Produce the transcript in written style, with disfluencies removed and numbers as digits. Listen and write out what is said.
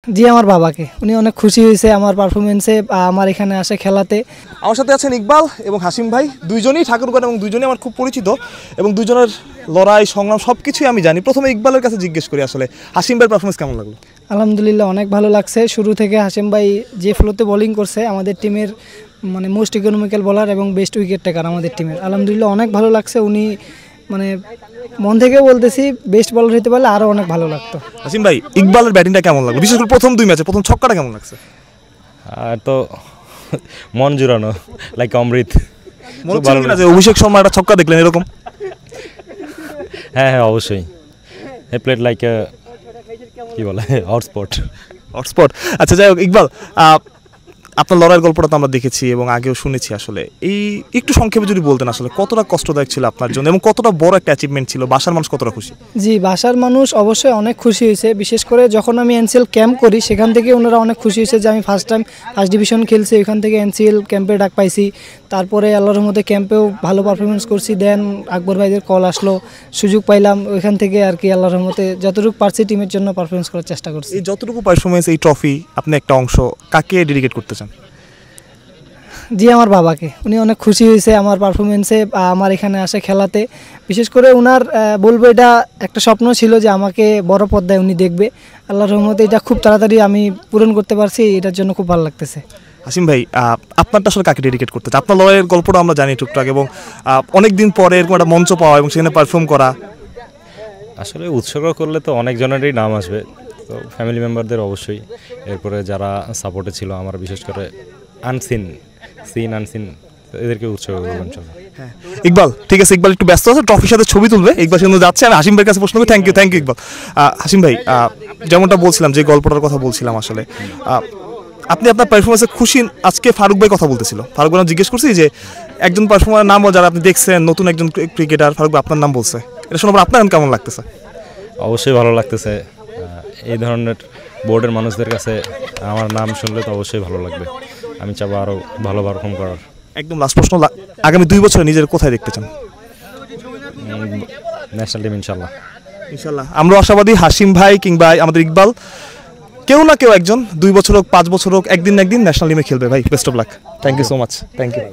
জি, আমার বাবাকে। উনি অনেক খুশি হয়েছে আমার পারফরমেন্সে আমার এখানে আসে খেলাতে। আমার সাথে আছেন ইকবাল এবং হাসিম ভাই, দুইজনই ঠাকুরগড় এবং দুইজনই আমার খুব পরিচিত এবং দুইজনের লড়াই সংগ্রাম সব কিছুই আমি জানি। প্রথমে ইকবালের কাছে জিজ্ঞেস করি আসলে হাসিম ভাইয়ের পারফরমেন্স কেমন লাগলো? আলহামদুলিল্লাহ অনেক ভালো লাগছে। শুরু থেকে হাসিম ভাই যে ফ্লোতে বোলিং করছে আমাদের টিমের মোস্ট ইকোনমিক্যাল বোলার এবং বেস্ট উইকেট টেকার আমাদের টিমের। আলহামদুলিল্লাহ অনেক ভালো লাগছে। উনি মন থেকে বলতেছি বেস্ট বলার হতে পারলে আরও অনেক ভালো লাগতো। হাসিম ভাই, ইকবালের ব্যাটিংটা কেমন লাগলো, বিশেষ করে প্রথম দুই ম্যাচে প্রথম ছক্কাটা কেমন লাগছে? তো মন জুড়ানো, লাইক অমৃত। অভিষেক শর্মা একটা ছক্কা দেখলেন এরকম? হ্যাঁ, অবশ্যই। হে প্লেড লাইক কি বলে হটস্পট। আচ্ছা, যাই হোক ইকবাল, আপনার লড়াইয়ের গল্পটা তো আমরা দেখেছি এবং আগেও শুনেছি। আসলে এই একটু সংক্ষেপে যদি বলতেন আসলে কতটা কষ্টদায়ক ছিল আপনার জন্য এবং কতটা বড় একটা অ্যাচিভমেন্ট ছিল, বাসার মানুষ কতটা খুশি? জি, বাসার মানুষ অবশ্যই অনেক খুশি হয়েছে। বিশেষ করে যখন আমি এনসিএল ক্যাম্প করি সেখান থেকে ওনারা অনেক খুশি হয়েছে যে আমি ফার্স্ট ডিভিশন খেলছি, ওইখান থেকে এনসিএল ক্যাম্পে ডাক পাইছি। তারপরে আল্লাহর রহমতে ক্যাম্পেও ভালো পারফরমেন্স করছি। দেন আকবর ভাইদের কল আসলো, সুযোগ পাইলাম, ওইখান থেকে আর কি আল্লাহর রহমতে যতটুকু পারছি টিমের জন্য পারফরমেন্স করার চেষ্টা করছি। এই যতটুকু পারফরমেন্স, এই ট্রফি আপনি একটা অংশ কাকে ডেডিকেট করতে চান? জি, আমার বাবাকে। উনি অনেক খুশি হয়েছে আমার পারফরমেন্সে, আমার এখানে আসে খেলাতে। বিশেষ করে উনার বলবো এটা একটা স্বপ্ন ছিল যে আমাকে বড় পর্দায় উনি দেখবে। আল্লাহর রহমতে এটা খুব তাড়াতাড়ি আমি পূরণ করতে পারছি, এটার জন্য খুব ভালো লাগতেছে। হাসিম ভাই, আপনারটা আসলে কাকে ডেডিকেট করতে চান? আপনার লড়াইয়ের গল্পটা আমরা জানি টুকটাক এবং অনেক দিন পরে এরকম একটা মঞ্চ পাওয়া এবং সেখানে পারফর্ম করা। আসলে উৎসর্গ করলে তো অনেক জনেরই নাম আসবে, তো ফ্যামিলি মেম্বারদের অবশ্যই, এরপরে যারা সাপোর্টে ছিল আমার, বিশেষ করে আনসিন এদেরকে উৎসর্গ করবেন। হ্যাঁ ইকবাল, ঠিক আছে। ইকবাল একটু ব্যস্ত আছে, ট্রফির সাথে ছবি তুলবে, ইকবাল সেখানে যাচ্ছে। আমি হাসিম ভাইয়ের কাছে প্রশ্ন করি। Thank you Iqbal. হাসিম ভাই, যেমনটা বলছিলাম, যে গল্পটার কথা বলছিলাম আসলে, আপনি আপনার পারফরমেন্সে খুশি। আজকে ফারুক ভাই কথা বলতেছিল, ফারুক ভাই জিজ্ঞেস করছি যে একজন পারফর্মারের নাম যারা আপনি দেখছেন, নতুন একজন ক্রিকেটার, ফারুক ভাই আপনার নাম বলছে, এটা শোনার পর আপনার কেমন লাগতেছে? অবশ্যই ভালো লাগতেছে। এই ধরনের বোর্ডের মানুষদের কাছে আমার নাম শুনলে তো অবশ্যই ভালো লাগবে। আমি চাবো আরও ভালো পারফর্ম করার। একদম লাস্ট প্রশ্ন, আগামী 2 বছরে নিজের কোথায় দেখতে চান? ন্যাশনাল টিম ইনশাল্লাহ। আমরা আশাবাদী হাসিম ভাই কিংবা আমাদের ইকবাল, কেউ না কেউ একজন 2 বছর হোক, 5 বছর হোক, একদিন ন্যাশনাল টিমে খেলবে। ভাই best of luck. Thank you so much. Thank you.